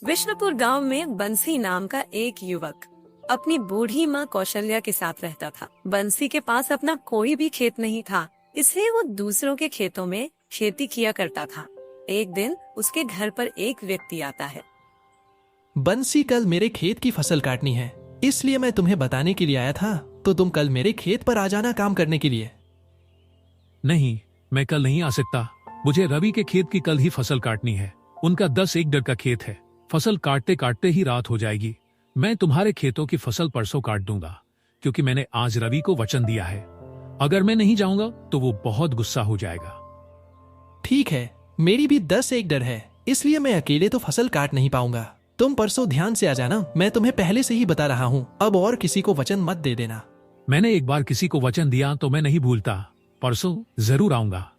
विष्णुपुर गांव में बंसी नाम का एक युवक अपनी बूढ़ी माँ कौशल्या के साथ रहता था। बंसी के पास अपना कोई भी खेत नहीं था, इसलिए वो दूसरों के खेतों में खेती किया करता था। एक दिन उसके घर पर एक व्यक्ति आता है। बंसी, कल मेरे खेत की फसल काटनी है, इसलिए मैं तुम्हें बताने के लिए आया था। तो तुम कल मेरे खेत पर आ जाना काम करने के लिए। नहीं, मैं कल नहीं आ सकता। मुझे रवि के खेत की कल ही फसल काटनी है। उनका 10 एकड़ का खेत है। फसल काटते काटते ही रात हो जाएगी। मैं तुम्हारे खेतों की फसल परसों काट दूंगा, क्योंकि मैंने आज रवि को वचन दिया है। अगर मैं नहीं जाऊंगा तो वो बहुत गुस्सा हो जाएगा। ठीक है, मेरी भी 10 एकड़ है, इसलिए मैं अकेले तो फसल काट नहीं पाऊंगा। तुम परसों ध्यान से आ जाना, मैं तुम्हें पहले से ही बता रहा हूँ। अब और किसी को वचन मत दे देना। मैंने एक बार किसी को वचन दिया तो मैं नहीं भूलता। परसों जरूर आऊंगा।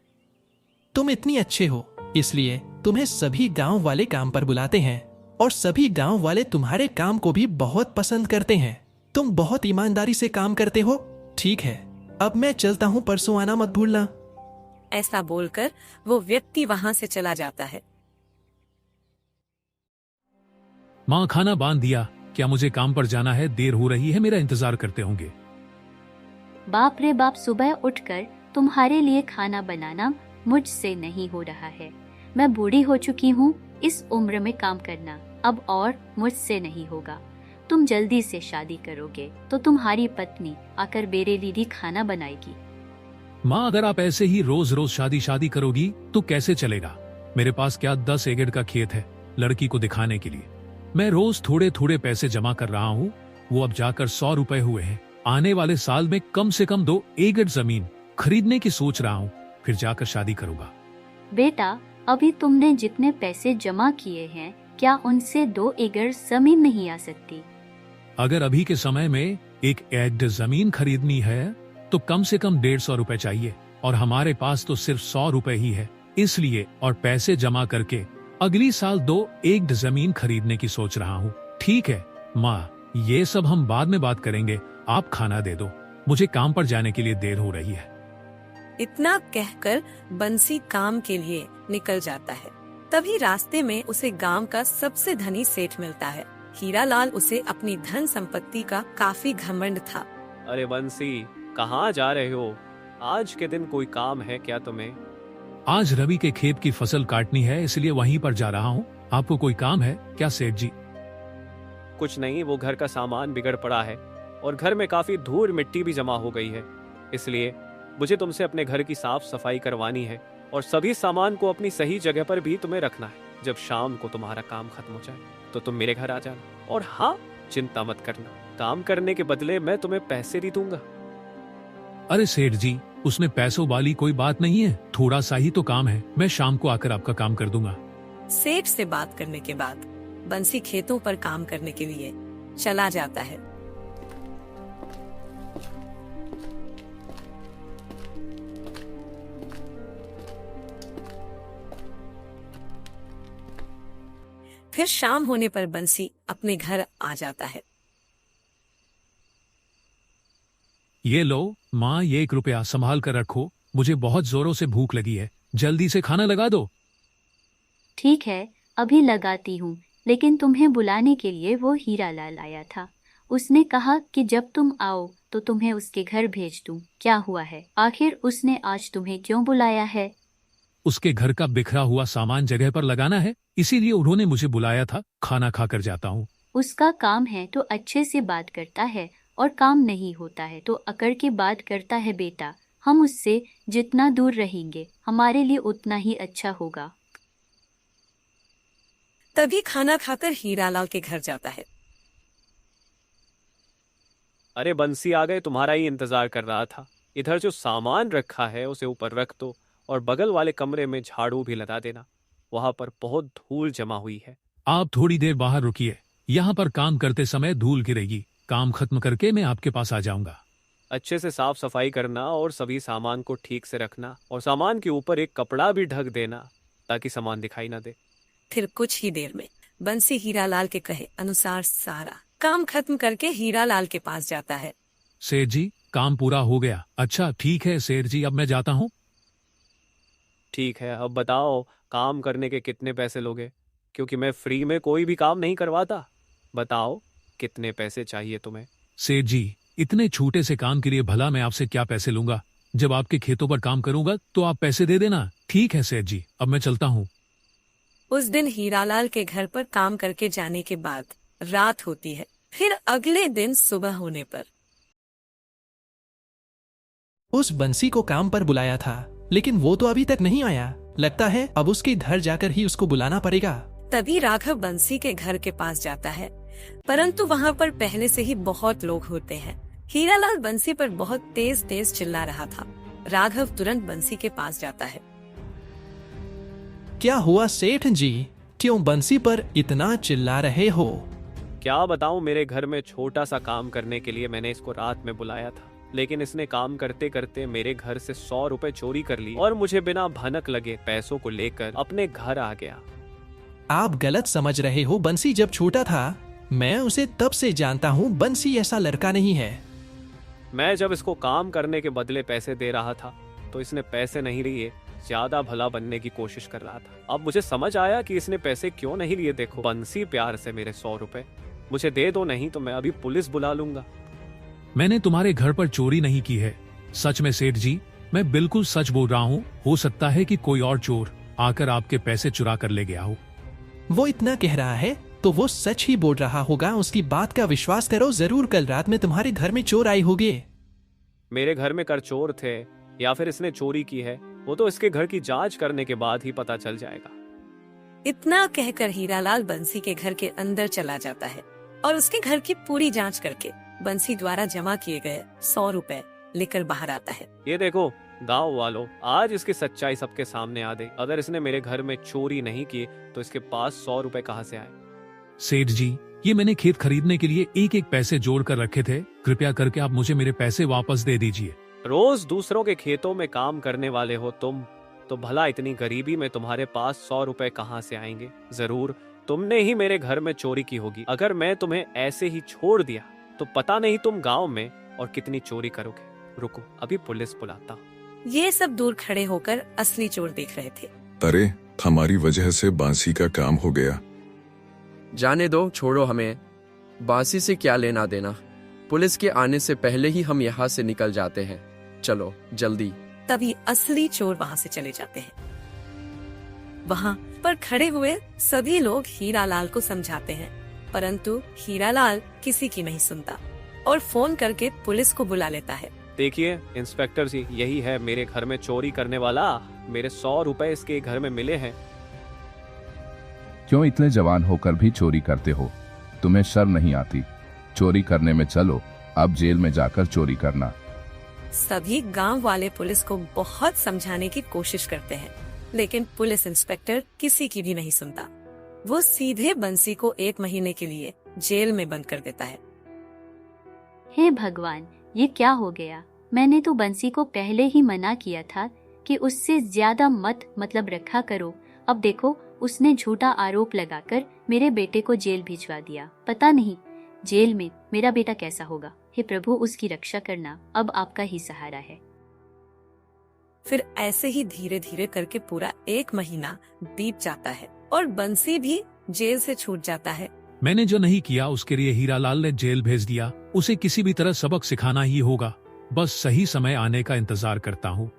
तुम इतनी अच्छे हो, इसलिए तुम्हें सभी गांव वाले काम पर बुलाते हैं, और सभी गांव वाले तुम्हारे काम को भी बहुत पसंद करते हैं। तुम बहुत ईमानदारी से काम करते हो। ठीक है, अब मैं चलता हूँ, परसों आना मत भूलना। ऐसा बोलकर वो व्यक्ति वहाँ से चला जाता है। माँ, खाना बांध दिया क्या? मुझे काम पर जाना है, देर हो रही है, मेरा इंतजार करते होंगे। बाप रे बाप, सुबह उठकर तुम्हारे लिए खाना बनाना मुझसे नहीं हो रहा है। मैं बूढ़ी हो चुकी हूँ, इस उम्र में काम करना अब और मुझसे नहीं होगा। तुम जल्दी से शादी करोगे तो तुम्हारी पत्नी आकर मेरे लिए भी खाना बनाएगी। माँ, अगर आप ऐसे ही रोज रोज शादी करोगी तो कैसे चलेगा? मेरे पास क्या 10 एकड़ का खेत है लड़की को दिखाने के लिए। मैं रोज थोड़े थोड़े पैसे जमा कर रहा हूँ। वो अब जाकर 100 रुपए हुए हैं। आने वाले साल में कम से कम 2 एकड़ जमीन खरीदने की सोच रहा हूँ, फिर जाकर शादी करूंगा। बेटा, अभी तुमने जितने पैसे जमा किए हैं, क्या उनसे 2 एकड़ जमीन नहीं आ सकती? अगर अभी के समय में 1 एकड़ जमीन खरीदनी है तो कम से कम 150 रुपए चाहिए, और हमारे पास तो सिर्फ 100 रुपए ही है। इसलिए और पैसे जमा करके अगली साल 2 एकड़ जमीन खरीदने की सोच रहा हूँ। ठीक है माँ, ये सब हम बाद में बात करेंगे। आप खाना दे दो, मुझे काम पर जाने के लिए देर हो रही है। इतना कहकर बंसी काम के लिए निकल जाता है। तभी रास्ते में उसे गांव का सबसे धनी सेठ मिलता है। हीरालाल उसे अपनी धन संपत्ति का काफी घमंड था। अरे बंसी, कहाँ जा रहे हो? आज के दिन कोई काम है क्या तुम्हें? आज रवि के खेत की फसल काटनी है, इसलिए वहीं पर जा रहा हूँ। आपको कोई काम है क्या सेठ जी? कुछ नहीं, वो घर का सामान बिगड़ पड़ा है और घर में काफी धूल मिट्टी भी जमा हो गई है। इसलिए मुझे तुमसे अपने घर की साफ सफाई करवानी है, और सभी सामान को अपनी सही जगह पर भी तुम्हें रखना है। जब शाम को तुम्हारा काम खत्म हो जाए तो तुम मेरे घर आ जाना। और हाँ, चिंता मत करना, काम करने के बदले मैं तुम्हें पैसे भी दूंगा। अरे सेठ जी, उसमें पैसों वाली कोई बात नहीं है। थोड़ा सा ही तो काम है, मैं शाम को आकर आपका काम कर दूंगा। सेठ से बात करने के बाद बंसी खेतों पर काम करने के लिए चला जाता है। फिर शाम होने पर बंसी अपने घर आ जाता है। ये लो माँ, ये 1 रुपया संभाल कर रखो। मुझे बहुत जोरों से भूख लगी है, जल्दी से खाना लगा दो। ठीक है, अभी लगाती हूँ, लेकिन तुम्हें बुलाने के लिए वो हीरालाल आया था। उसने कहा कि जब तुम आओ तो तुम्हें उसके घर भेज दूँ। क्या हुआ है? आखिर उसने आज तुम्हें क्यों बुलाया है? उसके घर का बिखरा हुआ सामान जगह पर लगाना है, इसीलिए उन्होंने मुझे बुलाया था। खाना खाकर जाता हूँ। उसका काम है तो अच्छे से बात करता है, और काम नहीं होता है तो अकड़ के बात करता है। बेटा, हम उससे जितना दूर रहेंगे हमारे लिए उतना ही अच्छा होगा। तभी खाना खाकर हीरालाल के घर जाता है। अरे बंसी आ गए, तुम्हारा ही इंतजार कर रहा था। इधर जो सामान रखा है उसे ऊपर रख दो, और बगल वाले कमरे में झाड़ू भी लगा देना। वहां पर बहुत धूल जमा हुई है। आप थोड़ी देर बाहर रुकिए, यहाँ पर काम करते समय धूल गिरेगी। काम खत्म करके मैं आपके पास आ जाऊंगा। अच्छे से साफ सफाई करना और सभी सामान को ठीक से रखना, और सामान के ऊपर एक कपड़ा भी ढक देना ताकि सामान दिखाई ना दे। फिर कुछ ही देर में बंसी हीरालाल के कहे अनुसार सारा काम खत्म करके हीरालाल के पास जाता है। सेठ जी, काम पूरा हो गया। अच्छा ठीक है सेठ जी, अब मैं जाता हूँ। ठीक है, अब बताओ काम करने के कितने पैसे लोगे? क्योंकि मैं फ्री में कोई भी काम नहीं करवाता। बताओ कितने पैसे चाहिए तुम्हें? सेठ जी, इतने छोटे से काम के लिए भला मैं आपसे क्या पैसे लूंगा? जब आपके खेतों पर काम करूंगा तो आप पैसे दे देना। ठीक है सेठ जी, अब मैं चलता हूँ। उस दिन हीरालाल के घर पर काम करके जाने के बाद रात होती है। फिर अगले दिन सुबह होने पर उस बंसी को काम पर बुलाया था, लेकिन वो तो अभी तक नहीं आया। लगता है अब उसके घर जाकर ही उसको बुलाना पड़ेगा। तभी राघव बंसी के घर के पास जाता है, परंतु वहाँ पर पहले से ही बहुत लोग होते हैं। हीरालाल बंसी पर बहुत तेज तेज चिल्ला रहा था। राघव तुरंत बंसी के पास जाता है। क्या हुआ सेठ जी, क्यों बंसी पर इतना चिल्ला रहे हो? क्या बताऊं, मेरे घर में छोटा सा काम करने के लिए मैंने इसको रात में बुलाया था, लेकिन इसने काम करते करते मेरे घर से 100 रुपए चोरी कर लिए और मुझे बिना भनक लगे पैसों को लेकर अपने घर आ गया। आप गलत समझ रहे हो। बंसी जब छोटा था मैं उसे तब से जानता हूँ। बंसी ऐसा लड़का नहीं है। मैं जब इसको काम करने के बदले पैसे दे रहा था तो इसने पैसे नहीं लिए, ज्यादा भला बनने की कोशिश कर रहा था। अब मुझे समझ आया कि इसने पैसे क्यों नहीं लिए। देखो बंसी, प्यार से मेरे 100 रुपए मुझे दे दो, नहीं तो मैं अभी पुलिस बुला लूंगा। मैंने तुम्हारे घर पर चोरी नहीं की है। सच में सेठ जी, मैं बिल्कुल सच बोल रहा हूँ। हो सकता है कि कोई और चोर आकर आपके पैसे चुरा कर ले गया हो। वो इतना कह रहा है तो वो सच ही बोल रहा होगा। उसकी बात का विश्वास करो। जरूर कल रात में तुम्हारे घर में चोर आए होंगे। मेरे घर में कर चोर थे या फिर इसने चोरी की है, वो तो इसके घर की जांच करने के बाद ही पता चल जाएगा। इतना कहकर हीरालाल बंसी के घर के अंदर चला जाता है और उसके घर की पूरी जांच करके बंसी द्वारा जमा किए गए 100 रुपए लेकर बाहर आता है। ये देखो गांव वालों, आज इसकी सच्चाई सबके सामने आ गई। अगर इसने मेरे घर में चोरी नहीं की तो इसके पास 100 रुपए कहाँ से आए? सेठ जी, ये मैंने खेत खरीदने के लिए एक एक पैसे जोड़ कर रखे थे। कृपया करके आप मुझे मेरे पैसे वापस दे दीजिए। रोज दूसरों के खेतों में काम करने वाले हो तुम, तो भला इतनी गरीबी में तुम्हारे पास 100 रुपए कहाँ से आएंगे? जरूर तुमने ही मेरे घर में चोरी की होगी। अगर मैं तुम्हें ऐसे ही छोड़ दिया तो पता नहीं तुम गांव में और कितनी चोरी करोगे। रुको, अभी पुलिस बुलाता हूँ। ये सब दूर खड़े होकर असली चोर देख रहे थे। अरे, हमारी वजह से बांसी का काम हो गया। जाने दो, छोड़ो हमें। बांसी से क्या लेना देना। पुलिस के आने से पहले ही हम यहाँ से निकल जाते हैं। चलो जल्दी। तभी असली चोर वहाँ से चले जाते हैं। वहाँ पर खड़े हुए सभी लोग हीरालाल को समझाते हैं, परंतु हीरालाल किसी की नहीं सुनता और फोन करके पुलिस को बुला लेता है। देखिए इंस्पेक्टर जी, यही है मेरे घर में चोरी करने वाला। मेरे 100 रुपए इसके घर में मिले हैं। क्यों इतने जवान होकर भी चोरी करते हो? तुम्हें शर्म नहीं आती? चोरी करने में चलो, अब जेल में जाकर चोरी करना। सभी गांव वाले पुलिस को बहुत समझाने की कोशिश करते हैं, लेकिन पुलिस इंस्पेक्टर किसी की भी नहीं सुनता। वो सीधे बंसी को 1 महीने के लिए जेल में बंद कर देता है। हे भगवान, ये क्या हो गया? मैंने तो बंसी को पहले ही मना किया था कि उससे ज्यादा मतलब रखा करो। अब देखो, उसने झूठा आरोप लगाकर मेरे बेटे को जेल भिजवा दिया। पता नहीं जेल में मेरा बेटा कैसा होगा। हे प्रभु, उसकी रक्षा करना अब आपका ही सहारा है। फिर ऐसे ही धीरे धीरे करके पूरा 1 महीना बीत जाता है और बंसी भी जेल से छूट जाता है। मैंने जो नहीं किया उसके लिए हीरालाल ने जेल भेज दिया। उसे किसी भी तरह सबक सिखाना ही होगा। बस सही समय आने का इंतजार करता हूँ।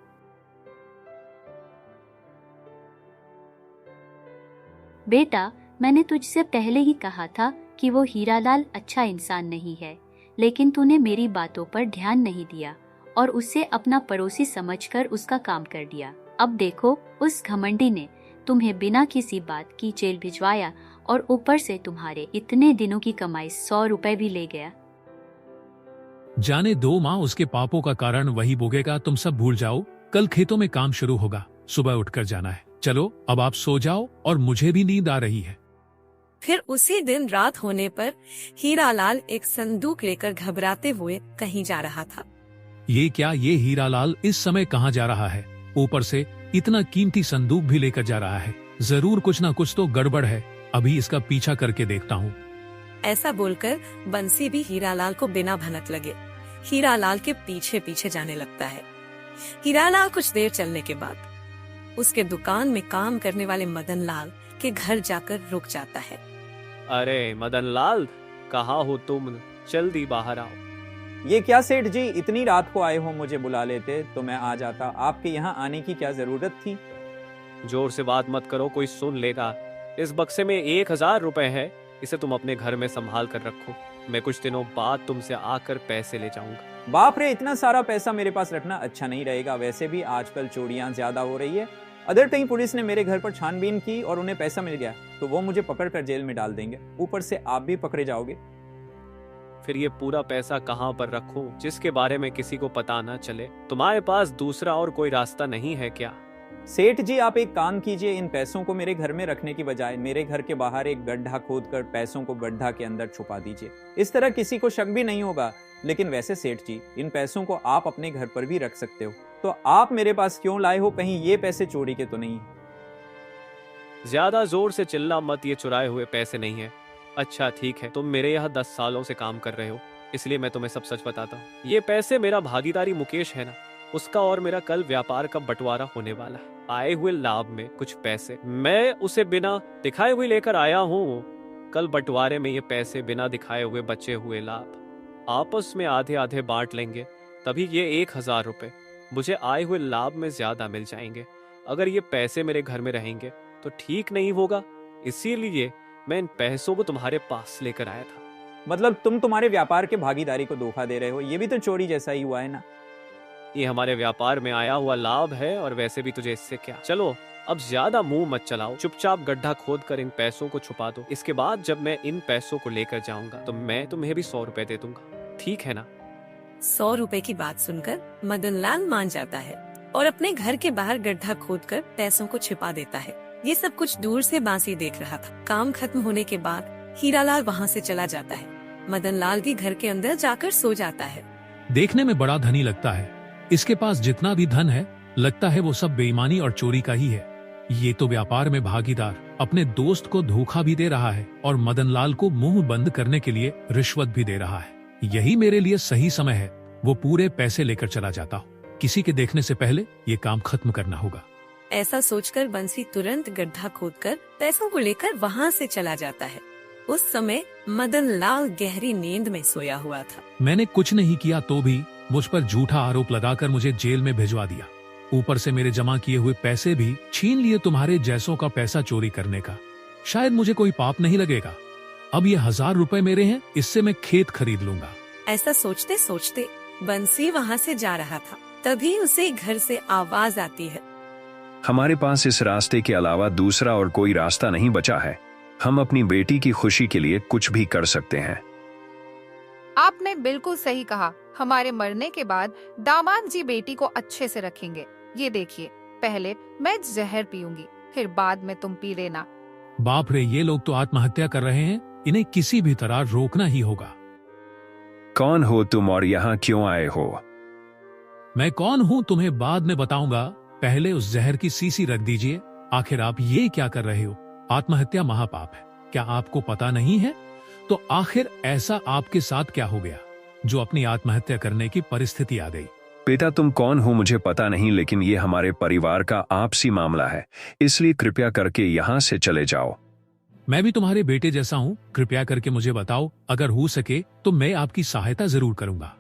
बेटा, मैंने तुझसे पहले ही कहा था कि वो हीरालाल अच्छा इंसान नहीं है, लेकिन तूने मेरी बातों पर ध्यान नहीं दिया और उसे अपना पड़ोसी समझकर उसका काम कर दिया। अब देखो, उस घमंडी ने तुम्हें बिना किसी बात की जेल भिजवाया और ऊपर से तुम्हारे इतने दिनों की कमाई 100 रुपए भी ले गया। जाने दो माँ, उसके पापों का कारण वही भोगेगा। तुम सब भूल जाओ। कल खेतों में काम शुरू होगा, सुबह उठकर जाना है। चलो अब आप सो जाओ और मुझे भी नींद आ रही है। फिर उसी दिन रात होने पर हीरालाल एक संदूक लेकर घबराते हुए कहीं जा रहा था। ये क्या, ये हीरालाल इस समय कहाँ जा रहा है? ऊपर से इतना कीमती संदूक भी लेकर जा रहा है। जरूर कुछ ना कुछ तो गड़बड़ है। अभी इसका पीछा करके देखता हूँ। ऐसा बोलकर बंसी भी हीरालाल को बिना भनक लगे हीरालाल के पीछे पीछे जाने लगता है। हीरालाल कुछ देर चलने के बाद उसके दुकान में काम करने वाले मदन लाल के घर जाकर रुक जाता है। अरे मदन लाल, कहाँ हो तुम? जल्दी बाहर आओ। ये क्या सेठ जी, इतनी रात को आए हो? मुझे बुला लेते तो मैं आ जाता। आपके यहाँ आने की क्या जरूरत थी? जोर से बात मत करो, कोई सुन लेगा। इस बक्से में 1000 रुपए है, इसे तुम अपने घर में संभाल कर रखो। मैं कुछ दिनों बाद तुमसे आकर पैसे ले जाऊंगा। बाप रे, इतना सारा पैसा मेरे पास रखना अच्छा नहीं रहेगा। वैसे भी आजकल चोरियां ज्यादा हो रही है। अगर कहीं पुलिस ने मेरे घर पर छानबीन की और उन्हें पैसा मिल गया तो वो मुझे पकड़कर जेल में डाल देंगे। ऊपर से आप भी पकड़े जाओगे। फिर ये पूरा पैसा कहाँ पर रखूं जिसके बारे में किसी को पता ना चले? तुम्हारे पास दूसरा और कोई रास्ता नहीं है क्या? सेठ जी, आप एक काम कीजिए, इन पैसों को मेरे घर में रखने की बजाय मेरे घर के बाहर एक गड्ढा खोदकर पैसों को गड्ढा के अंदर छुपा दीजिए। इस तरह किसी को शक भी नहीं होगा। लेकिन वैसे सेठ जी, इन पैसों को आप अपने घर पर भी रख सकते हो। तो आप मेरे पास क्यों लाए हो? कहीं ये पैसे चोरी के तो नहीं? ज्यादा जोर से चिल्ला मत, ये चुराए हुए पैसे नहीं है। अच्छा ठीक है, तुम मेरे यहाँ 10 सालों से काम कर रहे हो, इसलिए मैं तुम्हें सब सच बताता हूँ। ये पैसे मेरा भागीदारी मुकेश है ना, उसका और मेरा कल व्यापार का बंटवारा होने वाला है। आए हुए लाभ में कुछ पैसे मैं उसे बिना दिखाए हुए लेकर आया हूँ। कल बंटवारे में ये पैसे बिना दिखाए हुए बचे हुए लाभ आपस में आधे आधे बांट लेंगे, तभी ये 1000 रुपए मुझे आए हुए लाभ में ज्यादा मिल जाएंगे। अगर ये पैसे मेरे घर में रहेंगे तो ठीक नहीं होगा, इसीलिए मैं इन पैसों को तुम्हारे पास लेकर आया था। मतलब तुम तुम्हारे व्यापार के भागीदारी को धोखा दे रहे हो? ये भी तो चोरी जैसा ही हुआ है ना। ये हमारे व्यापार में आया हुआ लाभ है, और वैसे भी तुझे इससे क्या। चलो अब ज्यादा मुंह मत चलाओ, चुपचाप गड्ढा खोद कर इन पैसों को छुपा दो। इसके बाद जब मैं इन पैसों को लेकर जाऊंगा तो मैं तुम्हें भी 100 रुपए दे दूंगा, ठीक है ना? 100 रुपए की बात सुनकर मदन लाल मान जाता है और अपने घर के बाहर गड्ढा खोदकर पैसों को छिपा देता है। ये सब कुछ दूर से बांसी देख रहा था। काम खत्म होने के बाद हीरालाल वहाँ से चला जाता है। मदन लाल भी घर के अंदर जाकर सो जाता है। देखने में बड़ा धनी लगता है, इसके पास जितना भी धन है लगता है वो सब बेईमानी और चोरी का ही है। ये तो व्यापार में भागीदार अपने दोस्त को धोखा भी दे रहा है और मदन लाल को मुंह बंद करने के लिए रिश्वत भी दे रहा है। यही मेरे लिए सही समय है, वो पूरे पैसे लेकर चला जाता हूँ। किसी के देखने से पहले ये काम खत्म करना होगा। ऐसा सोचकर बंसी तुरंत गड्ढा खोदकर पैसों को लेकर वहाँ से चला जाता है। उस समय मदन लाल गहरी नींद में सोया हुआ था। मैंने कुछ नहीं किया तो भी मुझ पर झूठा आरोप लगाकर मुझे जेल में भिजवा दिया। ऊपर से मेरे जमा किए हुए पैसे भी छीन लिए तुम्हारे जैसों का पैसा चोरी करने का। शायद मुझे कोई पाप नहीं लगेगा। अब ये 1000 रुपए मेरे हैं, इससे मैं खेत खरीद लूंगा। ऐसा सोचते सोचते बंसी वहाँ से जा रहा था, तभी उसे घर से आवाज आती है। हमारे पास इस रास्ते के अलावा दूसरा और कोई रास्ता नहीं बचा है। हम अपनी बेटी की खुशी के लिए कुछ भी कर सकते हैं। आपने बिल्कुल सही कहा। हमारे मरने के बाद दामाद जी बेटी को अच्छे से रखेंगे। ये देखिए, पहले मैं जहर पीऊंगी, फिर बाद में तुम पी लेना। बाप रे, ये लोग तो आत्महत्या कर रहे हैं, इन्हें किसी भी तरह रोकना ही होगा। कौन हो तुम और यहाँ क्यों आए हो? मैं कौन हूँ तुम्हें बाद में बताऊंगा, पहले उस जहर की शीशी रख दीजिए। आखिर आप ये क्या कर रहे हो? आत्महत्या महापाप है, क्या आपको पता नहीं है? तो आखिर ऐसा आपके साथ क्या हो गया जो अपनी आत्महत्या करने की परिस्थिति आ गई? बेटा, तुम कौन हो मुझे पता नहीं, लेकिन ये हमारे परिवार का आपसी मामला है, इसलिए कृपया करके यहाँ से चले जाओ। मैं भी तुम्हारे बेटे जैसा हूँ, कृपया करके मुझे बताओ। अगर हो सके तो मैं आपकी सहायता जरूर करूंगा।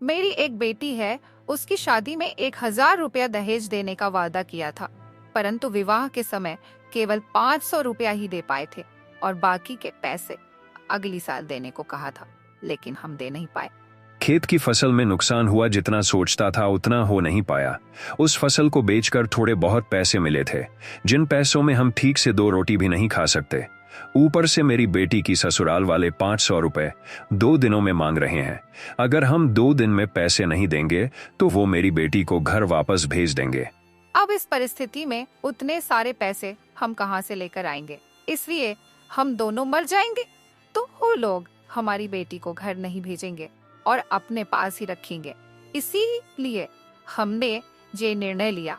मेरी एक बेटी है, उसकी शादी में 1000 रुपया दहेज देने का वादा किया था, परंतु विवाह के समय केवल 500 रुपया ही दे पाए थे और बाकी के पैसे अगली साल देने को कहा था, लेकिन हम दे नहीं पाए। खेत की फसल में नुकसान हुआ, जितना सोचता था उतना हो नहीं पाया। उस फसल को बेचकर थोड़े बहुत पैसे मिले थे, जिन पैसों में हम ठीक से 2 रोटी भी नहीं खा सकते। ऊपर से मेरी बेटी की ससुराल वाले 500 रुपए 2 दिनों में मांग रहे हैं। अगर हम 2 दिन में पैसे नहीं देंगे तो वो मेरी बेटी को घर वापस भेज देंगे। अब इस परिस्थिति में उतने सारे पैसे हम कहां से लेकर आएंगे? इसलिए हम दोनों मर जाएंगे तो वो लोग हमारी बेटी को घर नहीं भेजेंगे और अपने पास ही रखेंगे। इसीलिए हमने ये निर्णय लिया।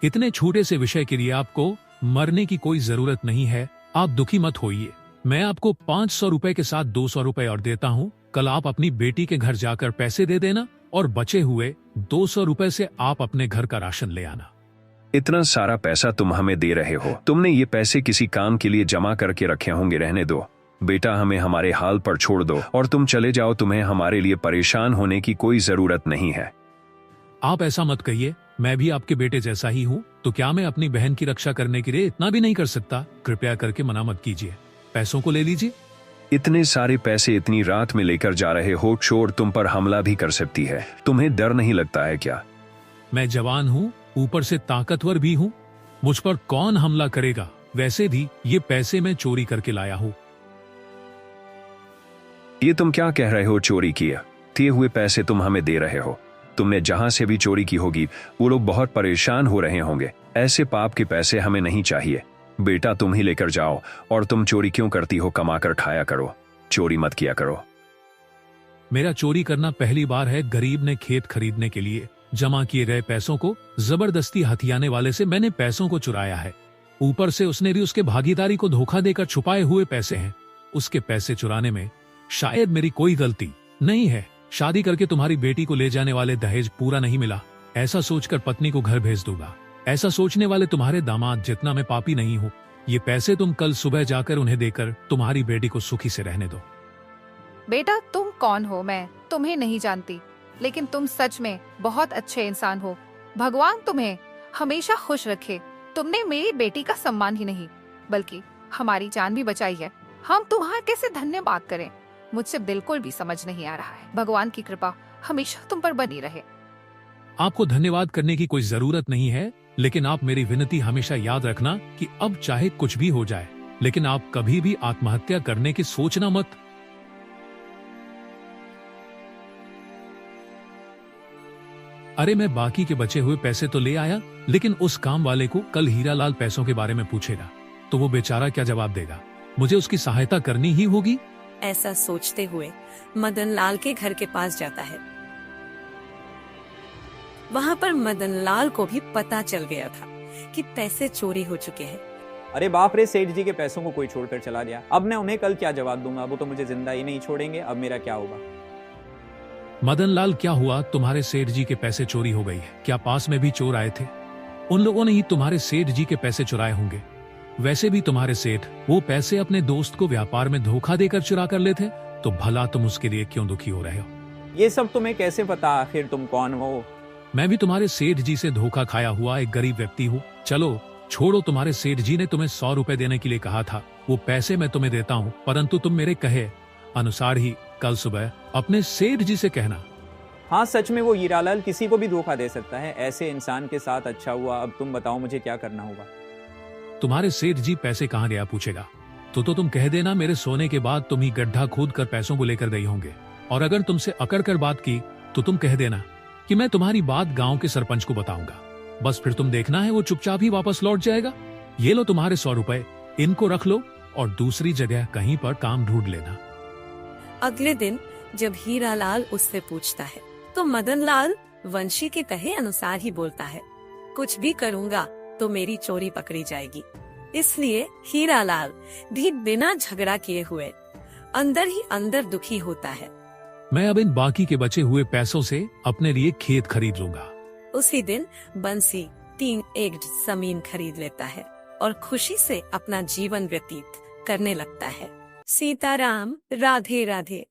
इतने छोटे से विषय के लिए आपको मरने की कोई जरूरत नहीं है। आप दुखी मत होइए। मैं आपको 500 रुपए के साथ 200 रुपए और देता हूँ। कल आप अपनी बेटी के घर जाकर पैसे दे देना और बचे हुए 200 रुपए से आप अपने घर का राशन ले आना। इतना सारा पैसा तुम हमें दे रहे हो, तुमने ये पैसे किसी काम के लिए जमा करके रखे होंगे। रहने दो बेटा, हमें हमारे हाल पर छोड़ दो और तुम चले जाओ। तुम्हें हमारे लिए परेशान होने की कोई जरूरत नहीं है। आप ऐसा मत कहिए, मैं भी आपके बेटे जैसा ही हूँ। तो क्या मैं अपनी बहन की रक्षा करने के लिए इतना भी नहीं कर सकता? कृपया करके मना मत कीजिए, पैसों को ले लीजिए। इतने सारे पैसे इतनी रात में लेकर जा रहे हो, चोर तुम पर हमला भी कर सकती है। तुम्हें डर नहीं लगता है क्या? मैं जवान हूँ, ऊपर से ताकतवर भी हूँ, मुझ पर कौन हमला करेगा? वैसे भी ये पैसे मैं चोरी करके लाया हूँ। ये तुम क्या कह रहे हो? चोरी किया? दिए हुए पैसे तुम हमें दे रहे हो। तुमने जहां से भी चोरी की होगी वो लोग बहुत परेशान हो रहे होंगे। ऐसे पाप के पैसे हमें नहीं चाहिए। बेटा तुम ही लेकर जाओ। और तुम चोरी क्यों करती हो? कमाकर खाया करो, चोरी मत किया करो। मेरा चोरी करना पहली बार है। गरीब ने खेत खरीदने के लिए जमा किए गए पैसों को जबरदस्ती हथियाने वाले से मैंने पैसों को चुराया है। ऊपर से उसने भी उसके भागीदारी को धोखा देकर छुपाए हुए पैसे हैं। उसके पैसे चुराने में शायद मेरी कोई गलती नहीं है। शादी करके तुम्हारी बेटी को ले जाने वाले दहेज पूरा नहीं मिला, ऐसा सोचकर पत्नी को घर भेज दूंगा। ऐसा सोचने वाले तुम्हारे दामाद जितना मैं पापी नहीं हूँ। ये पैसे तुम कल सुबह जाकर उन्हें देकर तुम्हारी बेटी को सुखी से रहने दो। बेटा तुम कौन हो? मैं तुम्हें नहीं जानती, लेकिन तुम सच में बहुत अच्छे इंसान हो। भगवान तुम्हें हमेशा खुश रखे। तुमने मेरी बेटी का सम्मान ही नहीं बल्कि हमारी जान भी बचाई है। हम तुम्हारा कैसे धन्यवाद करें, मुझसे बिल्कुल भी समझ नहीं आ रहा है। भगवान की कृपा हमेशा तुम पर बनी रहे। आपको धन्यवाद करने की कोई जरूरत नहीं है, लेकिन आप मेरी विनती हमेशा याद रखना कि अब चाहे कुछ भी हो जाए, लेकिन आप कभी भी आत्महत्या करने की सोचना मत। अरे मैं बाकी के बचे हुए पैसे तो ले आया, लेकिन उस काम वाले को कल हीरालाल पैसों के बारे में पूछेगा तो वो बेचारा क्या जवाब देगा? मुझे उसकी सहायता करनी ही होगी। ऐसा सोचते हुए मदन लाल के घर के पास जाता है। वहाँ पर मदन लाल को भी पता चल गया था कि पैसे चोरी हो चुके हैं। अरे बाप रे, सेठ जी के पैसों को कोई छोड़कर चला गया। अब मैं उन्हें कल क्या जवाब दूंगा? वो तो मुझे जिंदा ही नहीं छोड़ेंगे। अब मेरा क्या होगा? मदन लाल क्या हुआ? तुम्हारे सेठ जी के पैसे चोरी हो गई है। क्या पास में भी चोर आए थे? उन लोगों ने ही तुम्हारे सेठ जी के पैसे चुराए होंगे। वैसे भी तुम्हारे सेठ वो पैसे अपने दोस्त को व्यापार में धोखा देकर चुरा कर लेते, तो भला तुम उसके लिए क्यों दुखी हो रहे हो? ये सब तुम्हें कैसे पता? आखिर तुम कौन हो? मैं भी तुम्हारे सेठ जी से धोखा खाया हुआ एक गरीब व्यक्ति हूँ। चलो छोड़ो, तुम्हारे सेठ जी ने तुम्हें 100 रुपए देने के लिए कहा था। वो पैसे मैं तुम्हें देता हूँ, परंतु तुम मेरे कहे अनुसार ही कल सुबह अपने सेठ जी से कहना। हाँ सच में वो हीरालाल किसी को भी धोखा दे सकता है। ऐसे इंसान के साथ अच्छा हुआ। अब तुम बताओ मुझे क्या करना होगा? तुम्हारे सेठ जी पैसे कहाँ गया पूछेगा तो तुम कह देना मेरे सोने के बाद तुम ही गड्ढा खोद कर पैसों को लेकर गई होंगे। और अगर तुमसे अकड़ कर बात की तो तुम कह देना कि मैं तुम्हारी बात गांव के सरपंच को बताऊंगा। बस फिर तुम देखना है वो चुपचाप ही वापस लौट जाएगा। ये लो तुम्हारे 100 रुपए, इनको रख लो और दूसरी जगह कहीं पर काम ढूंढ लेना। अगले दिन जब हीरालाल उससे पूछता है तो मदन लाल वंशी के कहे अनुसार ही बोलता है, कुछ भी करूँगा तो मेरी चोरी पकड़ी जाएगी। इसलिए हीरालाल भी बिना झगड़ा किए हुए अंदर ही अंदर दुखी होता है। मैं अब इन बाकी के बचे हुए पैसों से अपने लिए खेत खरीद लूंगा। उसी दिन बंसी 3 एकड़ जमीन खरीद लेता है और खुशी से अपना जीवन व्यतीत करने लगता है। सीताराम, राधे राधे।